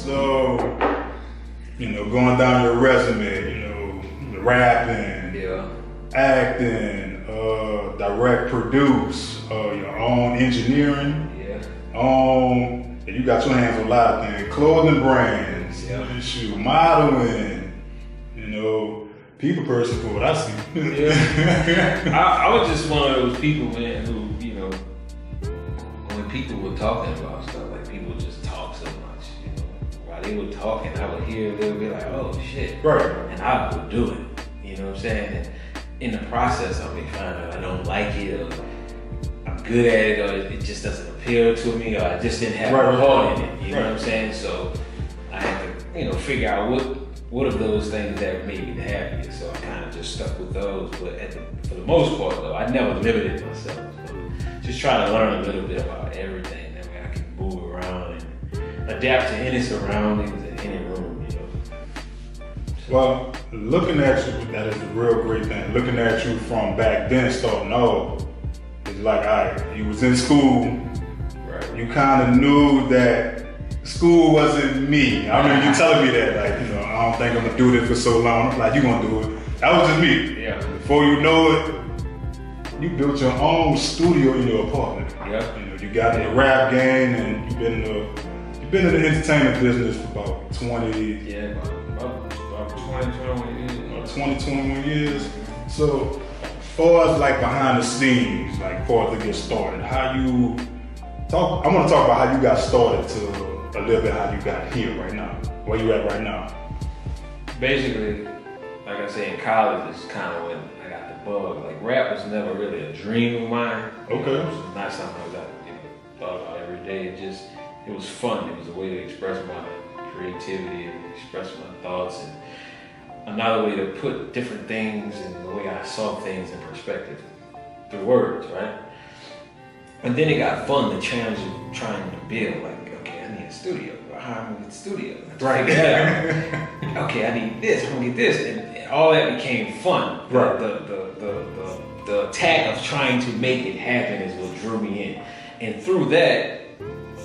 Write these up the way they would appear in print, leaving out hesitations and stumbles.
So, going down your resume, rapping, acting, direct produce, your own engineering, and you got your hands on a lot of things, clothing brands, shoot, modeling, people person for what I see. I was just one of those people, man, who, when people were talking about stuff, like people just talk so much, while they were talking, I would hear a little bit like, oh shit. Right. And I would do it, you know what I'm saying? And in the process, I'll be finding out I don't like it, or I'm good at it, or it just doesn't appeal to me, or I just didn't have a heart in it, you know what I'm saying? So I had to, figure out what of those things that made me the happiest. So I kind of just stuck with those, but for the most part though, I never limited myself. So just try to learn a little bit about everything, that way I can move around and adapt to any surroundings and any room, So. Well, looking at you, that is a real great thing. Looking at you from back then, starting off, it's like, all right, you was in school, right? You kind of knew that school wasn't me. I remember you telling me that, like, I don't think I'm gonna do this for so long. I'm like, you gonna do it. That was just me. Yeah. Before you know it, you built your own studio in your apartment. Yeah. You got in the rap game, and you've been in the entertainment business for about 20. Yeah, about 20, 21 years. 21 years. So, as far as like behind the scenes, like before to get started, I want to talk about how you got started to a little bit how you got here right now, where you at right now. Basically, like I said, in college is kind of when I got the bug. Like rap was never really a dream of mine. Okay. It was not something I thought about every day. It was fun. It was a way to express my creativity and express my thoughts, and another way to put different things and the way I saw things in perspective through words, right? And then it got fun, the challenge of trying to build, like, okay, I need a studio. How am I gonna get the studio? Right. Okay, I need this, I'm gonna get this. And all that became fun. Right. The attack of trying to make it happen is what drew me in. And through that,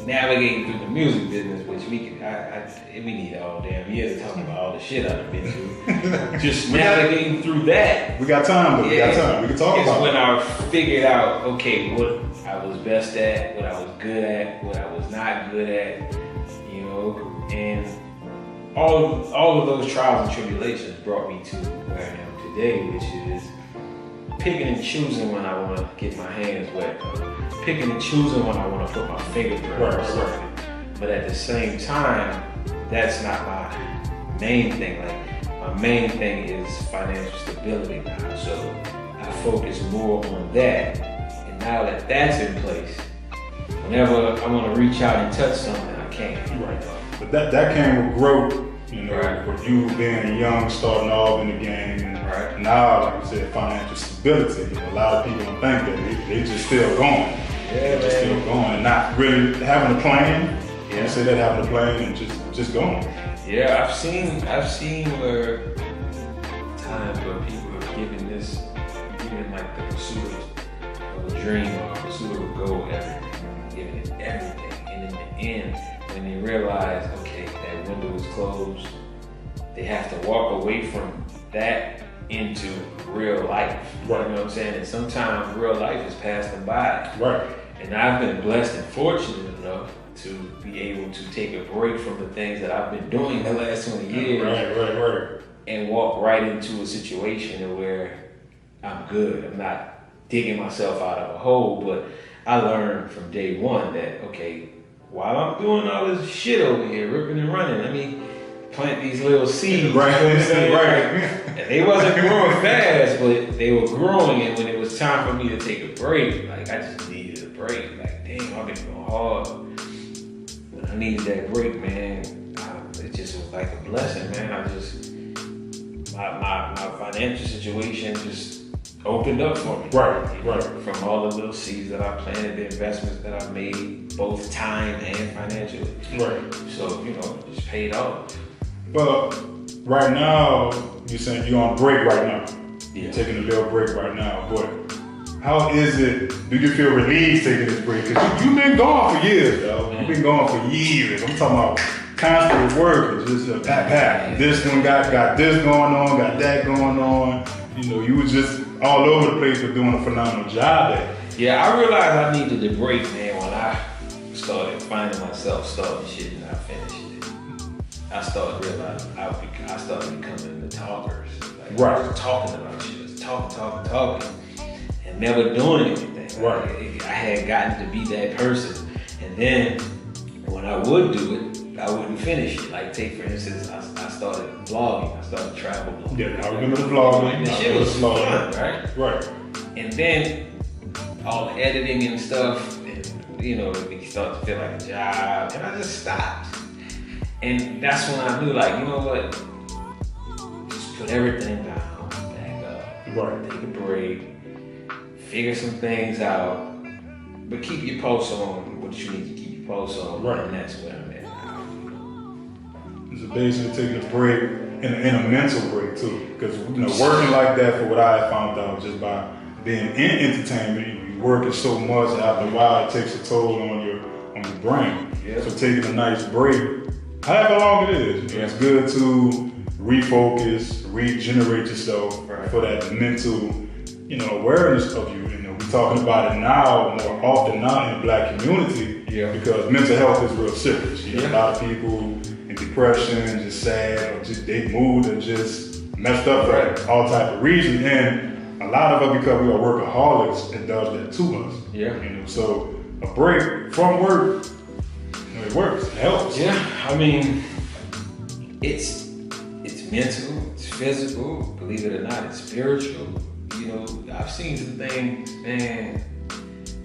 navigating through the music business, which we need all damn year to talk about all the shit I've been through. Just navigating through that. We got time, though. We got time. We can talk about it. It's when I figured out, okay, what I was best at, what I was good at, what I was not good at, and all of those trials and tribulations brought me to where I am today, which is picking and choosing when I want to get my hands wet, picking and choosing when I want to put my fingerprint on something. But at the same time, that's not my main thing. Like my main thing is financial stability now. So I focus more on that. And now that that's in place, whenever I want to reach out and touch something, I can. Right. But that came with growth, right. With you being young, starting off in the game, and right. Now, like you said, financial stability. A lot of people don't think that they just still going. Yeah, they're just still going and not really having a plan. Yeah. You say that having a plan and just going. Yeah, I've seen where times where people are giving like the pursuit of a dream or the pursuit of a goal, giving it everything, and in the end, when they realize, okay, that window is closed, they have to walk away from that into real life. Right. You know what I'm saying? And sometimes real life is passing by. Right. And I've been blessed and fortunate enough to be able to take a break from the things that I've been doing the last 20 years. Right. And walk right into a situation where I'm good. I'm not digging myself out of a hole, but I learned from day one that, okay, while I'm doing all this shit over here, ripping and running, let me plant these little seeds. Right. And they wasn't growing fast, but they were growing. And when it was time for me to take a break, like I just needed a break. Like, damn, I've been going hard. When I needed that break, man, it just was like a blessing, man. My financial situation just opened up for me. Right. From all the little seeds that I planted, the investments that I made, both time and financially. Right. So, it just paid off. Well, right now, you're saying you're on break right now. Yeah. You're taking a little break right now. But how is it, do you feel relieved taking this break? Because you've been gone for years, though. You've been gone for years. I'm talking about constant work. It's just a pack. This one got this going on, got that going on. You know, you was just all over the place, but doing a phenomenal job at it. Yeah, I realized I needed a break, man, when I started finding myself starting shit and not finishing it. I started realizing I started becoming the talkers. Like, right. I was talking about shit, talking, and never doing anything. Right. I had gotten to be that person, and then when I would do it, I wouldn't finish it. Like, take for instance, I started vlogging. I started traveling. Yeah, I remember the vlogging. And the shit was fun, right? Right. And then all the editing and stuff, and you know, it started to feel like a job, and I just stopped. And that's when I knew, like, you know what? Just put everything down, back up, right. Take a break, figure some things out, but keep your pulse on what you need to keep your pulse on, right. And that's where I'm at now. It's basically taking a break and a mental break too, because you know, working like that for what I found out just by being in entertainment, you know, you working so much after a while it takes a toll on your brain. Yeah. So taking a nice break, however long it is, you know, it's good to refocus, regenerate yourself right. for that mental, you know, awareness of you. You know, we're talking about it now more often now in the Black community, because mental health is real serious. You know, a lot of people in depression, just sad, or just they mood are just messed up for all type of reasons, and a lot of it because we are workaholics, it does that to us. Yeah. You know, so a break from work, you know, it works, it helps. Yeah, I mean, it's mental, it's physical, believe it or not, it's spiritual. You know, I've seen some things, man,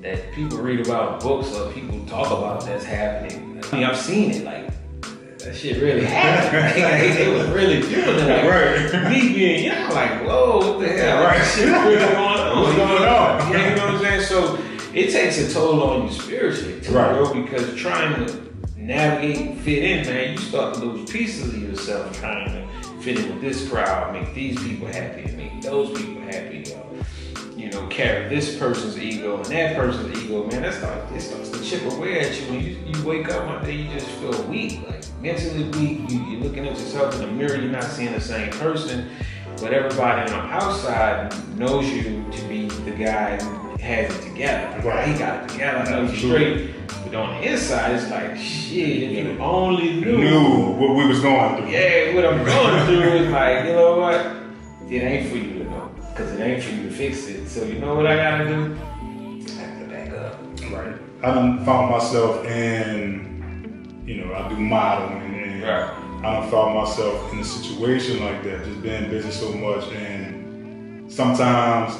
that people read about in books or people talk about that's happening. I mean, I've seen it, like, that shit really happened. Like, they was really doing it. Like, right. Me being young, like, whoa, what the hell? Right. Shit really going on. What's going on? Yeah, you know what I'm saying? So it takes a toll on you spiritually, too, right. Bro, because trying to navigate and fit in, man, you start to lose pieces of yourself trying to fit in with this crowd, make these people happy, and make those people happy, you know, carry this person's ego and that person's ego, man. It starts to chip away at you when you wake up one day, you just feel weak, like mentally weak. You're looking at yourself in the mirror, you're not seeing the same person, but everybody on the outside knows you to be the guy who has it together. Right. He got it together, I know he's straight. But on the inside, it's like, shit, if you only knew what we was going through. Yeah, what I'm going through is like, you know what? It ain't for you to know, because it ain't for you to fix it. So you know what I gotta do? I have to back up. Right. I done found myself in, you know, I do modeling, and right. I done found myself in a situation like that, just being busy so much, and sometimes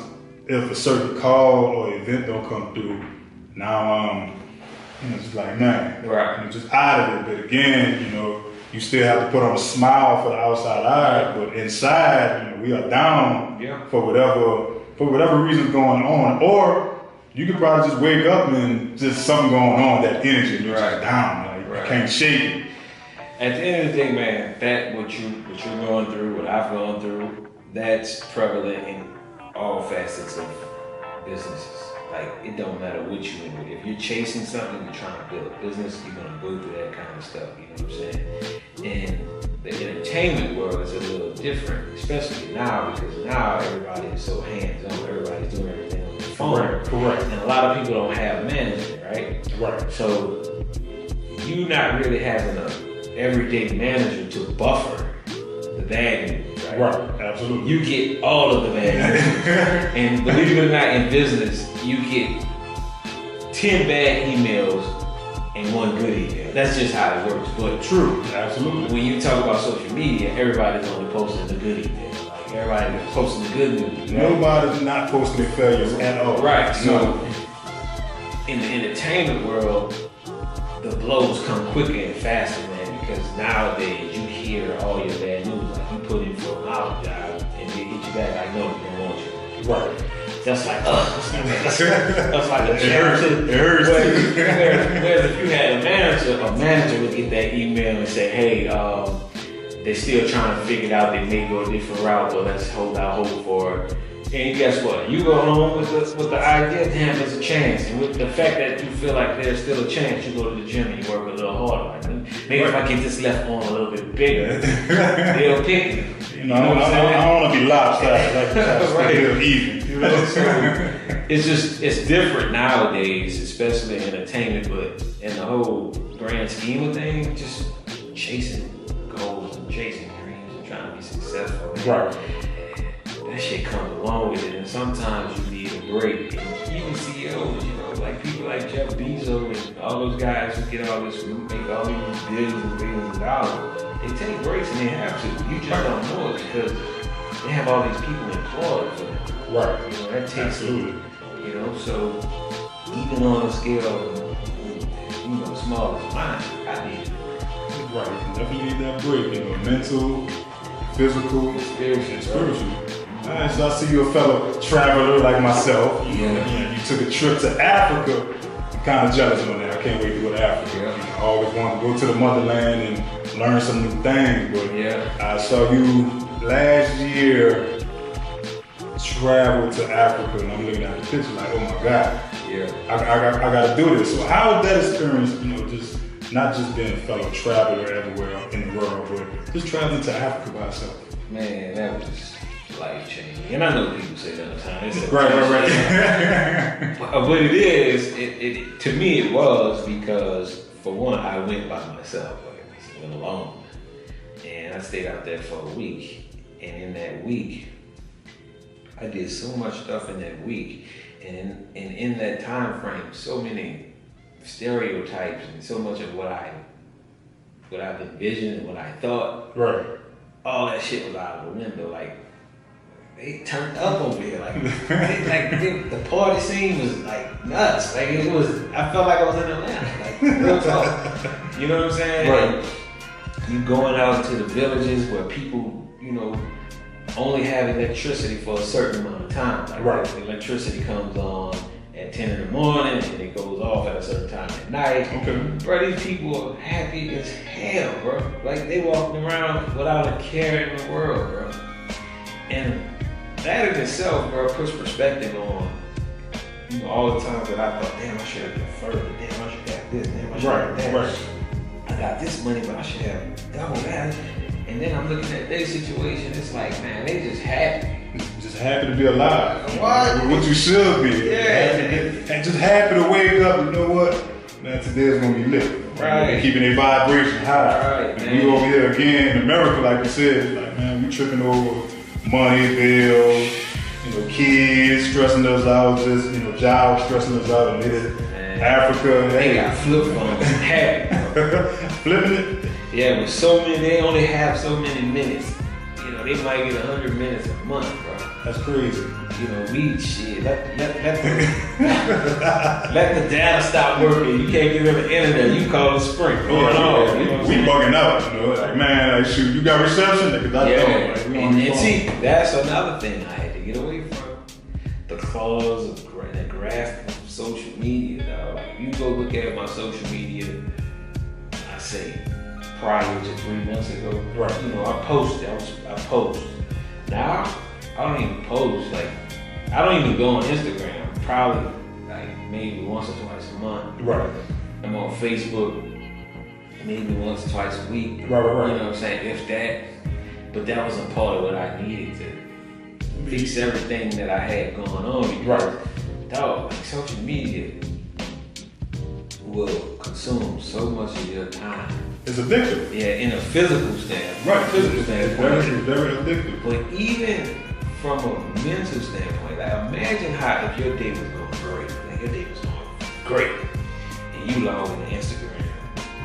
if a certain call or event don't come through, now I'm, you know, just like, man, right. You know, just out of it. But again, you know, you still have to put on a smile for the outside eye, but inside, you know, we are down for whatever reason's going on. Or you could probably just wake up and just something going on, that energy, you're just down, like you can't shake it. At the end of the day, man, that what you're going through, what I've gone through, that's prevalent in all facets of businesses. Like, it don't matter what you in. If you're chasing something, you're trying to build a business, you're gonna go through that kind of stuff, you know what I'm saying? And the entertainment world is a little different, especially now, because now everybody is so hands-on, everybody's doing everything on their phone. Correct. And a lot of people don't have management, right? Right. So you not really having a everyday manager to buffer the bad news, right? Right, absolutely. You get all of the bad news. And believe it or not, in business, you get 10 bad emails and 1 good email. That's just how it works. But true, absolutely. When you talk about social media, everybody's only posting the good email. Like, everybody's posting the good news. Right? Nobody's not posting failures at all. Right. So in the entertainment world, the blows come quicker and faster, man, because nowadays you hear all your bad news. Like, you put in for a model job and they hit you back like, no, we don't want you. Right. That's like, that's like a It hurts. Whereas if you had a manager would get that email and say, hey, they're still trying to figure it out, they may go a different route, but let's hold out hope for And guess what? You go home with the idea, damn, there's a chance. And with the fact that you feel like there's still a chance, you go to the gym and you work a little harder. Like, maybe if I get this left arm a little bit bigger, they'll pick it. You know, I don't want to be lopsided. Like, right. Still even. You know, so it's different nowadays, especially in entertainment, but in the whole grand scheme of things, just chasing goals and chasing dreams and trying to be successful. Right. That shit comes along with it, and sometimes you need a break. And even CEOs, you know, like people like Jeff Bezos and all those guys who get all this, make all these billions and billions of dollars, they take breaks and they have to. You just don't know it because they have all these people employed for them. Right. You know, that takes it. You know, so even on a scale, you know, small as mine, I need it. Right. You definitely need that break. You know, mental, physical, spiritual. All right, so I see you a fellow traveler like myself. Yeah. You took a trip to Africa. I'm kind of jealous on that. I can't wait to go to Africa. Yeah. I always wanted to go to the motherland and learn some new things. But yeah. I saw you last year travel to Africa, and I'm looking at the picture like, oh my God. Yeah. I got to do this. So how was that experience? You know, just not just being a fellow traveler everywhere in the world, but just traveling to Africa by yourself. Man, that was life changing. And I know people say that all the time. Right. But it is, it to me it was because, for one, I went by myself. I went alone. And I stayed out there for a week. And in that week, I did so much stuff in that week. And in that time frame, so many stereotypes and so much of what I've envisioned and what I thought. Right. All that shit was out of the window. Like, they turned up over here. The party scene was like nuts. Like it was, I felt like I was in Atlanta. Like real talk. You know what I'm saying? Right. And you going out to the villages where people, you know, only have electricity for a certain amount of time. Like right. The electricity comes on at 10 in the morning and it goes off at a certain time at night. Okay. Bro, these people are happy as hell, bro. Like they walking around without a care in the world, bro. And that in itself, bro, puts perspective on, you know, all the times that I thought, damn, I should have been further. Damn, I should have this. Damn, I should have that. Right. I got this money, but I should have double that. And then I'm looking at their situation. It's like, man, they just happy. Just happy to be alive. What? What you should be. Yeah. And just happy to wake up. You know what? Man, today's gonna be lit. Right. Keeping their vibration high. Right, And we over here again in America, like you said, like man, we tripping over money, bills, you know, kids stressing us out, just, you know, jobs stressing us out, and Africa. They got flip phones, happy. Flipping it? Yeah, with so many, they only have so many minutes. You know, they might get 100 minutes a month, bro. That's crazy. You know, we shit. Let the data stop working. You can't get on the internet. You call it Sprint. We bugging out, you know. Like, man, like, shoot, you got reception? Because I don't. Like, and see, that's another thing I had to get away from. The claws of the grasp of social media, dog. Like, you go look at my social media, I say, prior to 3 months ago, right. You know, I post. Now, I don't even post. Like, I don't even go on Instagram. Probably like maybe once or twice a month. Right. I'm on Facebook maybe once or twice a week. Right. You know what I'm saying? If that. But that was a part of what I needed to fix everything that I had going on. Because, dog, like social media will consume so much of your time. It's addictive. Yeah, in a physical standpoint. Right. Physical standpoint. It's very addictive. But even from a mental standpoint, like imagine how if your day was going great, like your day was going great, and you log into Instagram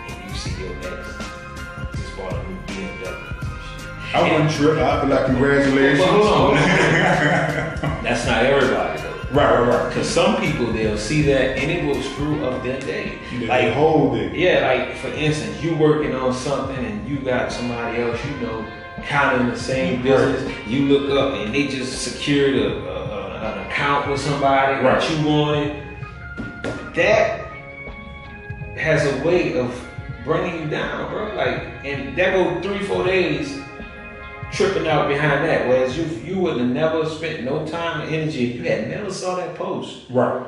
and you see your ex just bought a new BMW. I wouldn't trip. I'd be like, congratulations. But hold on. That's not everybody though. Right. Because some people, they'll see that and it will screw up their day. Like hold it. Yeah, like for instance, you working on something and you got somebody else you know kind of in the same business. You look up and they just secured an account with somebody that you wanted. That has a way of bringing you down, bro. Like, and that go 3-4 days. tripping out behind that. Whereas you would have never spent no time or energy if you had never saw that post. Right.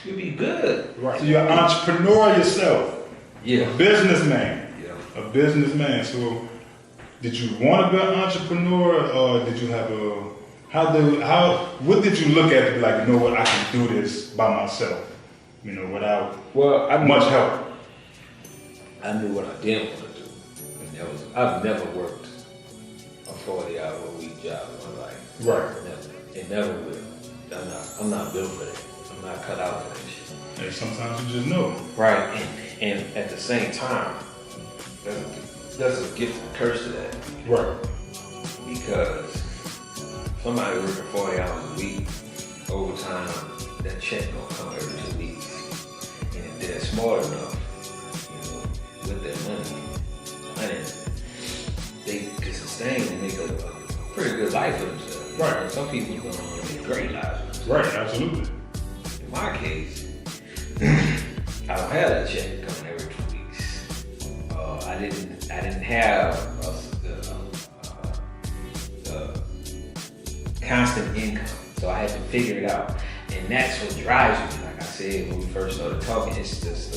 You'd be good. Right. So you're an entrepreneur yourself. Yeah. A businessman. Yeah. A businessman. So did you want to be an entrepreneur, or did you have what did you look at to be like, you know what, I can do this by myself, you know, without much help? I knew what I didn't want to do. And I've never worked a 40-hour-a-week job in my life. Right. Never. It never will. I'm not built for that. I'm not cut out for that shit. And sometimes you just know. Right. And at the same time, there's a gift and curse to that. Right. Because somebody working 40 hours a week, overtime, that check gonna come every 2 weeks. And if they're smart enough, you know, with their money, they can sustain and make a pretty good life for themselves. Right. And some people go on and make great lives. Right, absolutely. In my case, I don't have that check coming every 2 weeks. I didn't have a constant income, so I had to figure it out, and that's what drives me. Like I said when we first started talking, it's just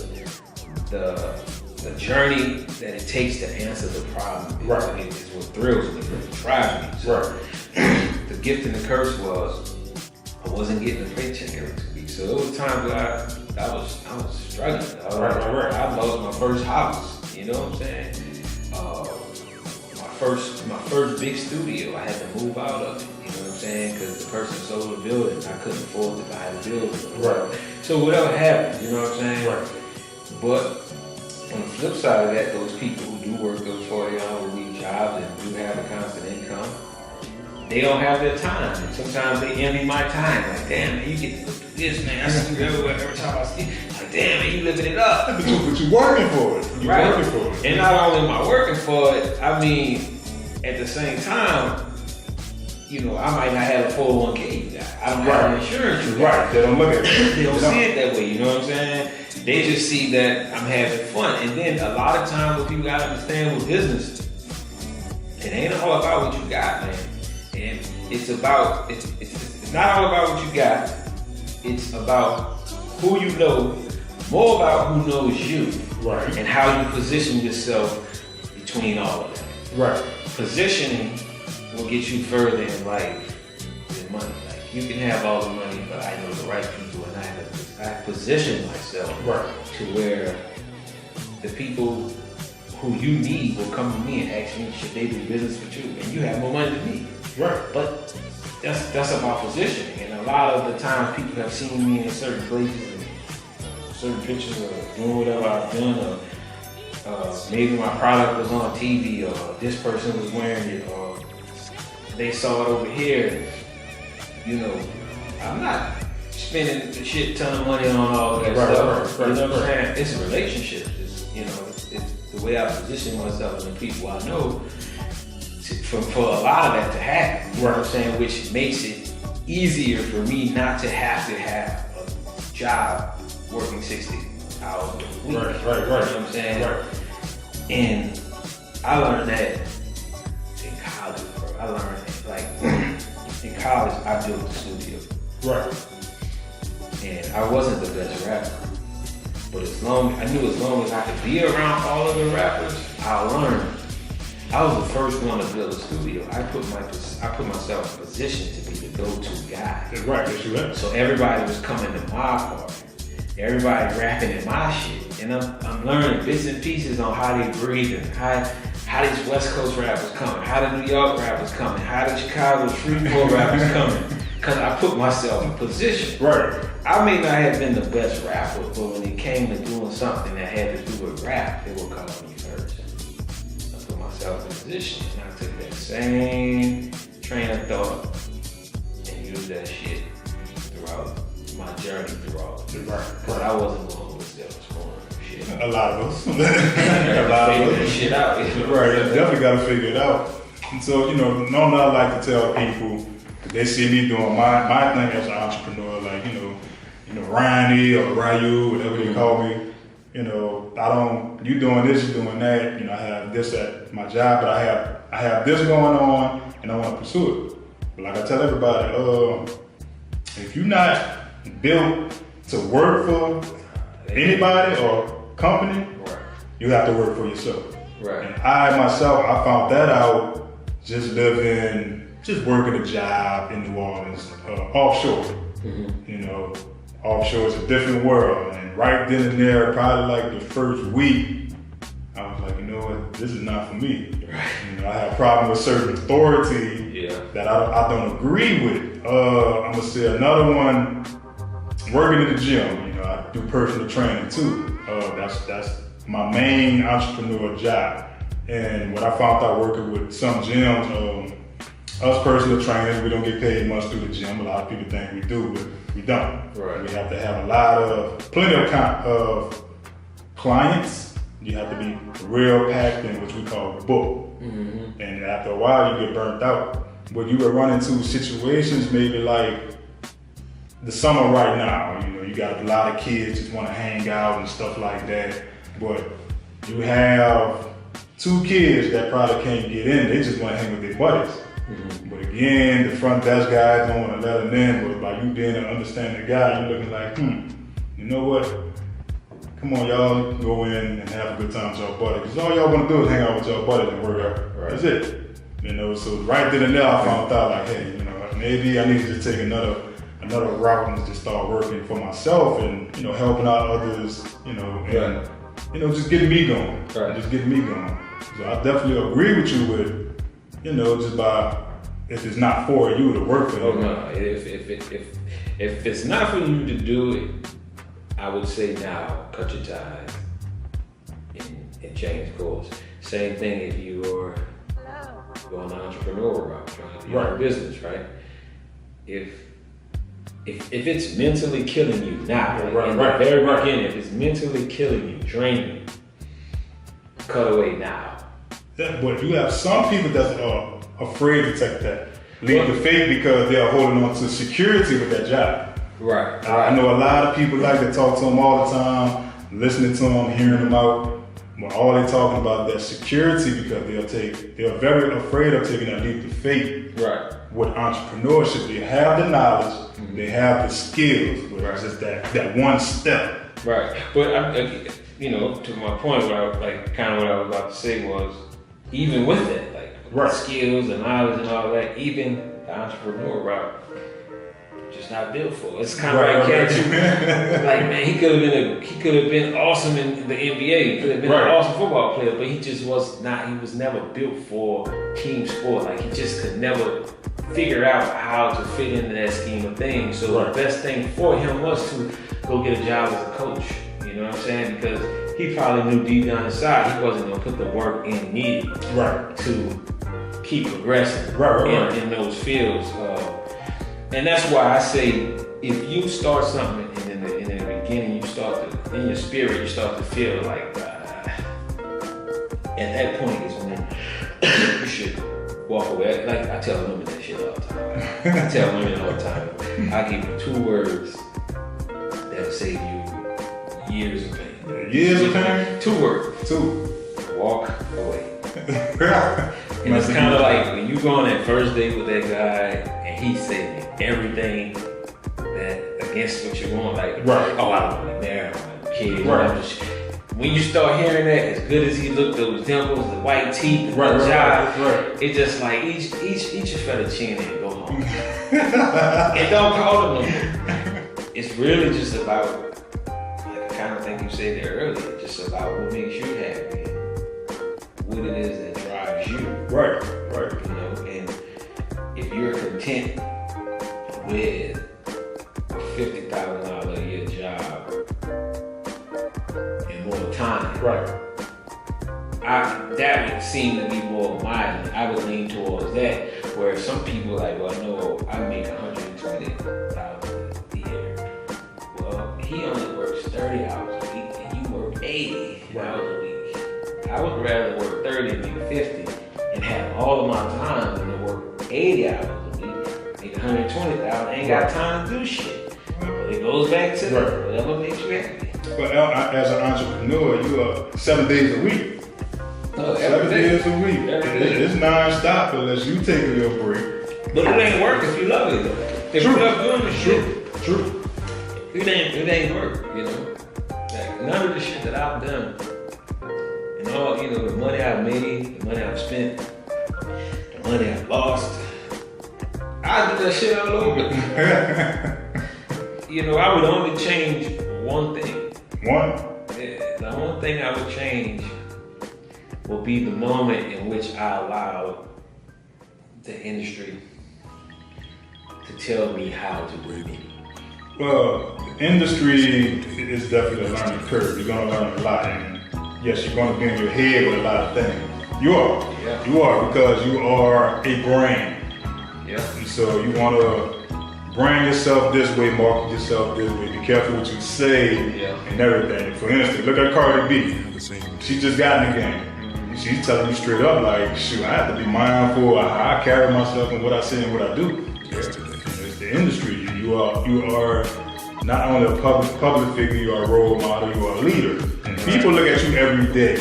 the journey that it takes to answer the problem. Right. Is what thrills me, what drives me. So Right. the gift and the curse was I wasn't getting a paycheck every 2 weeks, so there was times where I was struggling. Right. I lost my first house. You know what I'm saying? My first big studio, I had to move out of it. You know what I'm saying? Because the person sold the building, I couldn't afford to buy the building. Right. So whatever happened, you know what I'm saying? Right. But on the flip side of that, those people who do work those 40-hour-a-week jobs and do have a constant income, they don't have their time. And sometimes they envy my time. Like, damn, man, you get to do this, man. I see you everywhere every time I see you. Like, damn, man, you living it up. But you're working for it. You're Right. working for it. And not only am I working for it, I mean, at the same time, you know, I might not have a 401k you got. I don't have an insurance you got. Right. They don't look at it. They don't see it that way, you know what I'm saying? They just see that I'm having fun. And then a lot of times what people gotta understand with business, it ain't all about what you got, man. And it's not all about what you got. It's about who you know, more about who knows you. Right. And how you position yourself between all of that. Right. Positioning will get you further in life than money. Like, you can have all the money, but I know the right people, and I position myself to where the people who you need will come to me and ask me should they do business with you, and you have more money than me. Right. But that's about positioning, and a lot of the times people have seen me in certain places and certain pictures of doing whatever I've done, or maybe my product was on TV, or this person was wearing it, or they saw it over here. You know, I'm not spending a shit ton of money on all of that stuff. You know what I'm saying? It's a relationship. It's, you know, it's the way I position myself and the people I know for a lot of that to happen. You know what I'm saying? Which makes it easier for me not to have a job working 60 hours a week. Right. You know what I'm saying? Right. And I learned that in college, bro. I learned it, like, in college, I built a studio. Right. And I wasn't the best rapper. But I knew as long as I could be around all of the rappers, I'll learn. I was the first one to build a studio. I put myself in a position to be the go-to guy. Right, yes you have. So everybody was coming to my party. Everybody rapping in my shit. And I'm learning bits and pieces on how they breathe and how these West Coast rappers coming, how the New York rappers coming, how the Chicago Shreveport rappers coming. Because I put myself in position. Right. I may not have been the best rapper, but when it came to doing something that had to do with rap, they would call me first. I put myself in position, and I took that same train of thought and used that shit throughout my journey throughout. Because I wasn't the one who was there shit. A lot of us. A lot of us. Shit out. Right, you definitely got to figure it out. And so, you know, normally I like to tell people, they see me doing my thing as an entrepreneur, like, you know, Ronnie or Ryu, whatever you call me. You know, you doing this, you doing that. You know, I have this at my job, but I have I have this going on and I want to pursue it. But like I tell everybody, if you're not built to work for anybody or company, you have to work for yourself. Right. And I myself, I found that out just working a job in New Orleans, offshore. Mm-hmm. You know, offshore is a different world. And right then and there, probably like the first week, I was like, you know what, this is not for me. Right. You know, I have a problem with certain authority that I don't agree with. I'm gonna say another one, working in the gym. You know, I do personal training too. That's my main entrepreneur job. And what I found out working with some gyms, us personal trainers, we don't get paid much through the gym. A lot of people think we do, but we don't. Right. We have to have plenty of clients. You have to be real packed in, which we call book. Mm-hmm. And after a while, you get burnt out. But you will run into situations maybe like the summer right now. You know, you got a lot of kids just want to hang out and stuff like that. But you have 2 kids that probably can't get in. They just want to hang with their buddies. Mm-hmm. But again, the front desk guys don't want to let them in. But by you being an understanding guy, you're looking like, you know what? Come on, y'all, go in and have a good time with y'all buddies. Because all y'all want to do is hang out with y'all buddies and work out. Right. That's it. You know, so right then and there, I found out like, hey, you know, maybe I need to take another route and just start working for myself and, you know, helping out others, you know, and, you know, just getting me going. Right. Just getting me going. So I definitely agree with you with, you know, just by, if it's not for you to work for you. Oh no, if it's not for you to do it, I would say now, cut your ties and change course. Same thing if you are going the entrepreneurial route, trying to be your business, right? If it's mentally killing you now, in the very beginning, if it's mentally killing you, draining you, cut away now. Yeah, but you have some people that are afraid to take that leap of faith because they are holding on to security with that job. Right. I know a lot of people like to talk to them all the time, listening to them, hearing them out. But all they're talking about is that security because they're very afraid of taking that leap of faith. Right. With entrepreneurship, they have the knowledge, they have the skills, but it's just that one step. Right. But you know, to my point, what I was about to say was, even with it, like skills and knowledge and all that, even the entrepreneur route, just not built for. It's kind of like catching. Like, man, he could have been awesome in the NBA. He could have been an awesome football player, but he just was not. He was never built for team sport. Like, he just could never figure out how to fit into that scheme of things. So the best thing for him was to go get a job as a coach. You know what I'm saying? Because he probably knew deep down inside he wasn't gonna put the work in needed to keep progressing in those fields. And that's why I say, if you start something and in the beginning you start to, in your spirit, you start to feel like, at that point is when you should walk away. Like I tell women that shit all the time. I give you 2 words that'll save you years of pain. Years of pain? 2 words. 2. Walk away. And it's kind of like when you go on that first date with that guy and he's saying everything that against what you want, like, oh, I don't want to be married, I want a kid. When you start hearing that, as good as he looked, those dimples, the white teeth, the job, it's just like each a fettuccine and go home. And don't call them no more. It's really just about, like I kind of think you said there earlier, just about what makes you happy, what it is that drives you. Right. You know, and if you're content with a $50,000 a year job and more time, that would seem to be more mine. I would lean towards that. Where some people are like, well, no, I make $120,000 a year. Well, he only works 30 hours a week, and you work 80 hours a week. I would rather work 30 and make 50 and have all of my time than to work 80 hours a week, make $120,000, ain't got time to do shit. But it goes back to whatever makes you happy. But as an entrepreneur, you are 7 days a week. 7 days a week. It's non-stop unless you take a little break. But it ain't work if you love it. If you love doing the shit, True. It ain't work, you know. Like, none of the shit that I've done, and all, you know, the money I've made, the money I've spent, the money I've lost, I do that shit all over. You know, I would only change one thing. One? The one thing I would change will be the moment in which I allowed the industry to tell me how to do it. Well, the industry is definitely a learning curve. You're going to learn a lot. And yes, you're going to be in your head with a lot of things. You are. Yeah. You are, because you are a brand. Yeah. And so you want to brand yourself this way, market yourself this way. Be careful what you say and everything. For instance, look at Cardi B. She just got in the game. She's telling you straight up, like, shoot, I have to be mindful of how I carry myself and what I say and what I do. It's the industry. You are not only a public figure, you are a role model, you are a leader. And people look at you every day.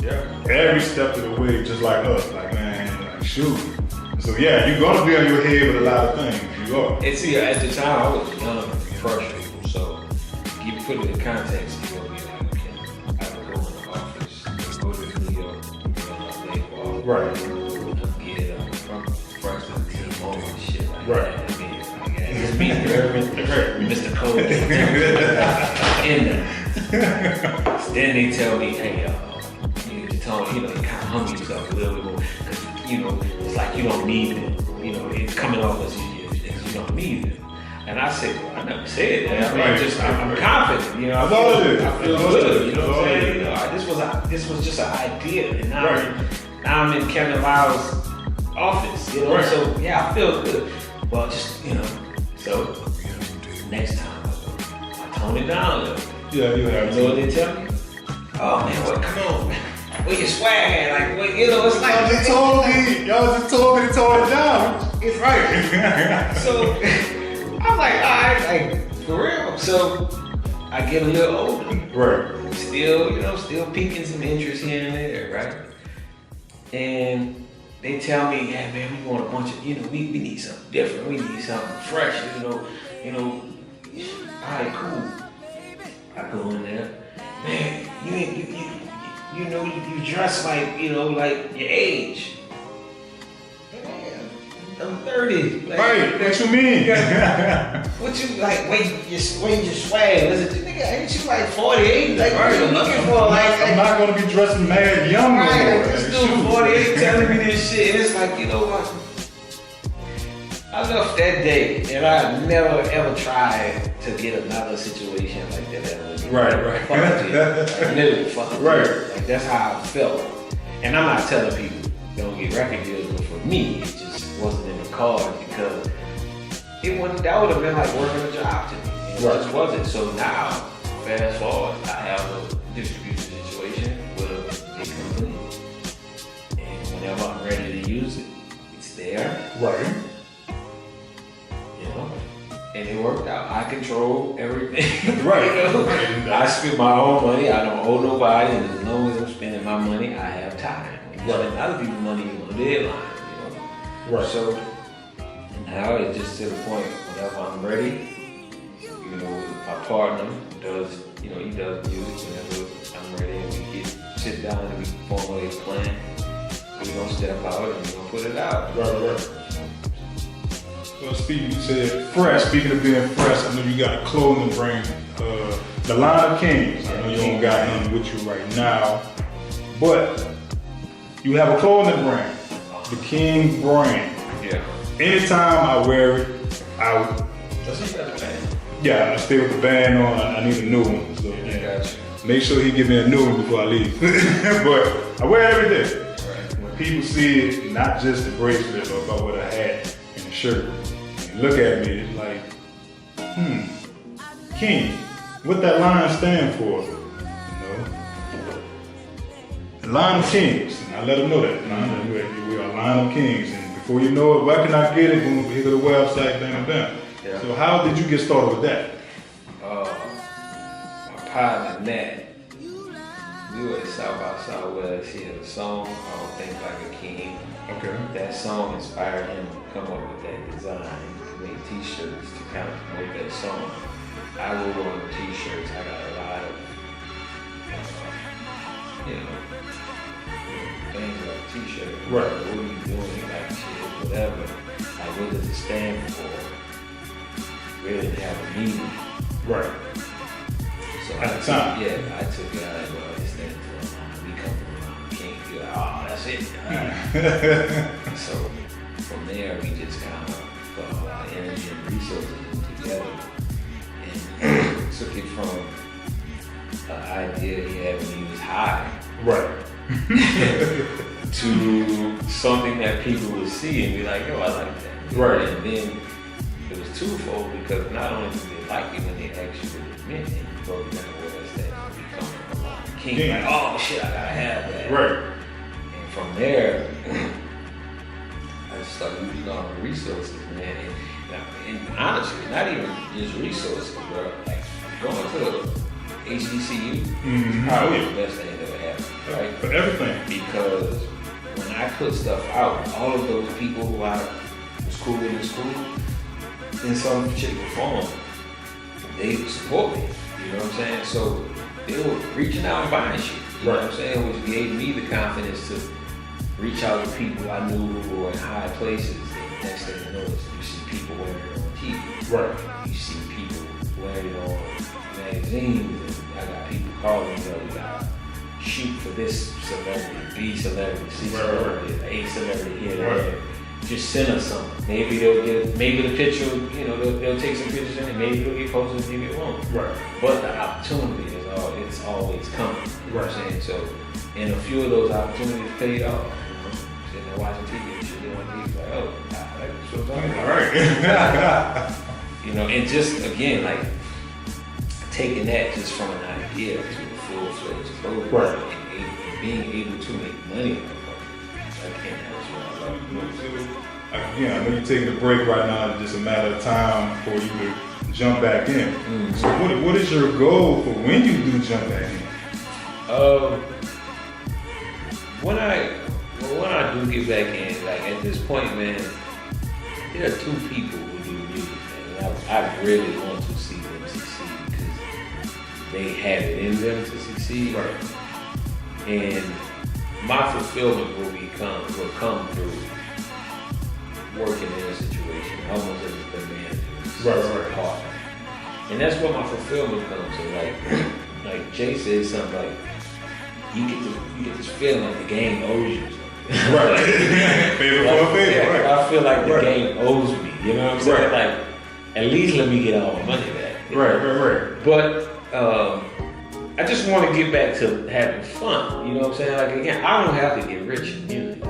Yeah. Every step of the way, just like us. Like, man, like, shoot. So yeah, you're gonna be on your head with a lot of things. You are. And see, at the time I was young and fresh, so you put it in context, you're gonna be like, okay, I would go in the office, go to New York, Right. get up from first to the team on and shit like Right. that. I mean, it's me, Mr. Cole, in there. Then they tell me, hey, you need to tell me, you know, you kind of humble yourself a little bit more, because, you know, it's like you don't need it. You know, it's coming off as you don't need it. And I said, well, I never said that. I mean, I'm confident, you know. I feel good, you know what I'm saying? You know, this was just an idea, and now I'm in Kevin Lyle's office, you know. So yeah, I feel good. Well, just, you know, so next time I tone it down a little bit. Yeah, you have to. You know what they tell me? Oh man, well, come on, where your swag at? Like, what, you know, it's like y'all just told me to tone it down. It's right. So I'm like, all right, like, for real. So I get a little older. Right. Still piquing some interest here and there, right? And they tell me, yeah, man, we want a bunch of, you know, we need something different. We need something fresh, you know. All right, cool. I go in there, man, you dress like, you know, like your age. Man, I'm 30. Like, right, what you mean? What you, like, wait your swag. Listen, nigga, ain't you like 48? Like, what you looking for? I'm not gonna be dressing mad young. Right, this dude 48 telling me this shit, and it's like, you know what? I left that day, and I never ever tried to get another situation like that ever again. Right. Fuck it. Like, literally, fuck it. Right. Like, that's how I felt. And I'm not telling people don't get record deals, but for me, it just wasn't in the cards, because that would have been like working a job to me. It just wasn't. So now, fast forward, I have a distribution situation with a big company, and whenever I'm ready to use it, it's there. Right. You know, and it worked out. I control everything. Right. You know? I spend my own money. I don't owe nobody, and as long as I'm spending my money, I have time. When you spend other people's money, you on a deadline. You know. Right. So now it's just to the point. Whenever I'm ready, you know, my partner does. You know, he does music. Whenever I'm ready, and we sit down and we formulate a plan. We're gonna step out and we're gonna put it out. Right. Well, speaking of being fresh, I know you got a clothing brand, the line of Kings. I know you don't got any with you right now, but you have a clothing brand, the King brand. Yeah. Anytime I wear it, yeah, I stay with the band on. I need a new one, so yeah. Gotcha. Make sure he give me a new one before I leave. But I wear it every day. Right. When people see it, not just the bracelet, or if I wear a hat and a shirt, and look at me, it's like, King, what that line stand for? You know, the line of Kings. And I let them know that. We are a line of Kings, and before you know it, where can I get it? Boom, here to the website, bam. Yeah. So how did you get started with that? My partner Nat we were at South by Southwest. He had a song called Think Like a King. Okay. That song inspired him to come up with that design, to make t-shirts to kind of promote that song. I wrote on the t-shirts. I got a lot of, things like t-shirts. Right. What are you doing? Like shit, whatever. Like what does it stand for? Really didn't have a meaning. Right. So at the time. I took it out like, well, it stands for we come from the king. You're like, oh, that's it. So from there, we just kind of put a lot of energy and resources together and took it from an idea he had when he was high. Right. To something that people would see and be like, yo, I like that. Right. And then it was twofold because not only did they like it when they actually admit it, you broke down what is that becoming a king. Yeah. Like, oh shit, I gotta have that. Right. And from there, I just started using all the resources, man. And honestly, not even just resources, bro. Like going to HBCU is probably the best thing that ever happened, right? For everything. Because when I put stuff out, all of those people who I was cool with in school, in some shape or form, they support me. You know what I'm saying? So they were reaching out and buying shit. You know what I'm saying? Which gave me the confidence to reach out to people I knew who were in high places. And next thing you know is you see people wearing it on TV. Right. You see people wearing it on magazines. And I got people calling me, we gotta shoot for this celebrity, B celebrity, C celebrity, A celebrity here and there. Just send us something. Maybe they'll get, maybe the picture, they'll take some pictures in it. Maybe they'll get posted, maybe it won't. Right. But the opportunity is it's always coming. You know what I'm saying? So, and a few of those opportunities paid off. Sitting there watching TV and shit, they want to be like, oh, I like this what I'm talking about. Right. And just again, like taking that just from an idea to a full-fledged program, right. and being able to make money on it. Again, that's what I love. Again, I know you're taking a break right now. It's just a matter of time for you to jump back in. Mm-hmm. So what is your goal for when you do jump back in? When I do get back in, like at this point, man, there are two people who do music, man. I really want to see them succeed because they have it in them to succeed. Right. And my fulfillment will come through working in a situation, almost as a manager. Right. Hard. And that's where my fulfillment comes in. Like Jay said something like, you get this feeling like the game owes you something. Right. Favor for a favor, right. I feel like the game owes me. You know what I'm saying? Right. Like, at least let me get all my money back. Right. But I just want to get back to having fun. You know what I'm saying? Like again, I don't have to get rich in music.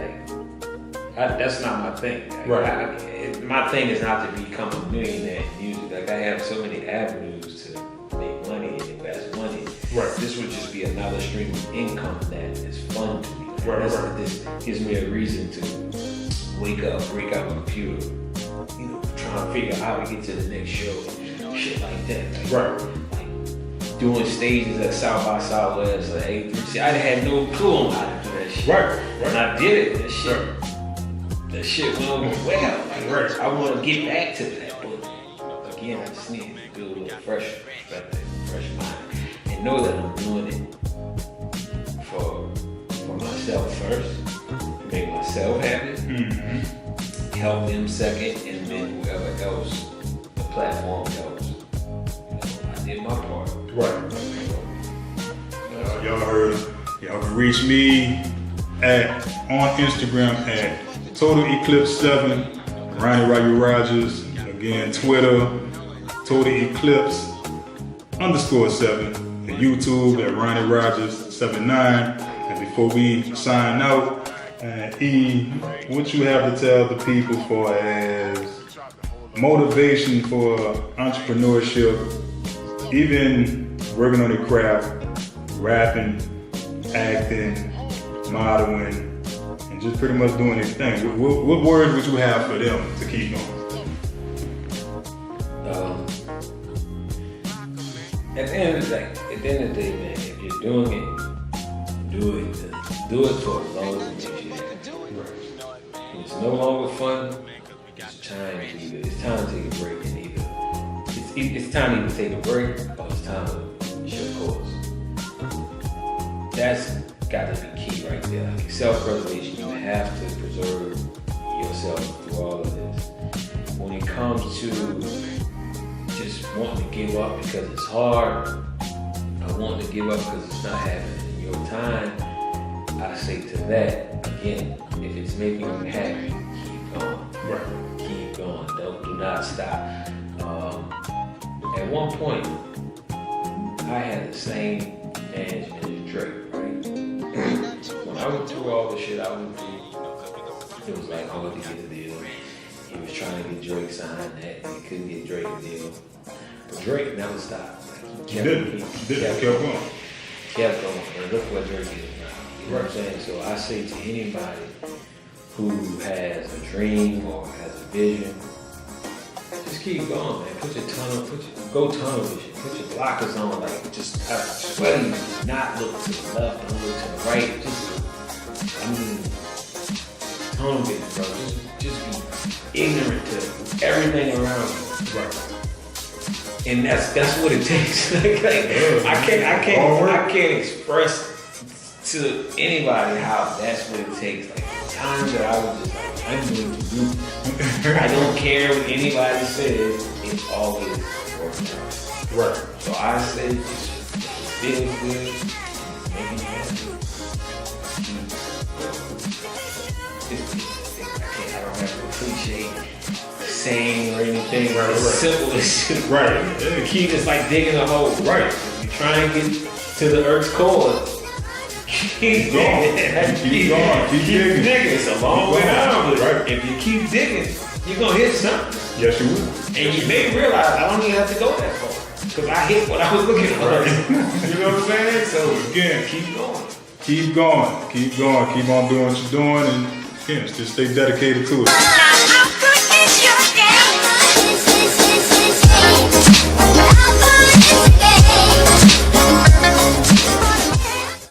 That's not my thing. Like, my thing is not to become a millionaire in music. Like I have so many avenues to make money and invest money. Right. This would just be another stream of income that is fun to me. Right. This gives me a reason to wake up, break out my computer, trying to figure out how to get to the next show, shit like that. Like doing stages at South by Southwest or A3C. I had no clue on how to do that shit. Right. And I did it. That shit went over well. Like, I want to get back to that, but again, I just need to do a little fresh perspective, fresh mind, and know that I'm doing it for myself first, make myself happy, help them second, and then whoever else the platform helps. I did my part. Right. Y'all heard. Y'all can reach me on Instagram at Total Eclipse 7, Ronnie Roger Rogers. Again, Twitter, Total Eclipse _7, and YouTube at Ronnie Rogers 79. And before we sign out, E, what you have to tell the people for as motivation for entrepreneurship, even working on the craft, rapping, acting, modeling, and just pretty much doing this thing. What words would you have for them to keep going? At the end of the day, man, if you're doing it, do it for as long as it makes you happy. When it's no longer fun, it's time to take a break and either it's time to either take a break or it's time to shift course. That's got to be key right there. Like self-preservation, you have to preserve yourself through all of this. When it comes to just wanting to give up because it's hard, I want to give up because it's not happening in your time, I say to that, again, if it's making you happy, keep going. Right. Keep going. Do not stop. At one point, I had the same management as Drake, right? When I went through all the shit I went through, it was like hard to get a deal. He was trying to get Drake signed that, he couldn't get Drake a deal. But Drake never stopped. Like, he kept going. Kept going. And look what Drake is now. You know what I'm saying? So I say to anybody who has a dream or has a vision, just keep going, man. Go tunnel vision. Put your blockers on, like just swear you not look to the left, don't look to the right. Tunnel vision, bro. Just be ignorant to everything around you. Right. And that's what it takes. I can't express to anybody how that's what it takes. Like the time that I was just like, I'm going to do. I don't care what anybody says. It's always working out. Right. So I say, just feel good, making you happy. I don't have to appreciate saying or anything. Right. Simple as just Right. the key is like digging a hole. Right. If you try and get to the earth's core, keep going. Keep going. Keep digging. It's a long way down, but right. if you keep digging, you're gonna hit something. Yes, you will. And you may realize I don't even have to go that far. Because I hit what I was looking for. Right. You know what I'm saying? So Again, keep going. keep going. Keep on doing what you're doing, and again, just stay dedicated to it.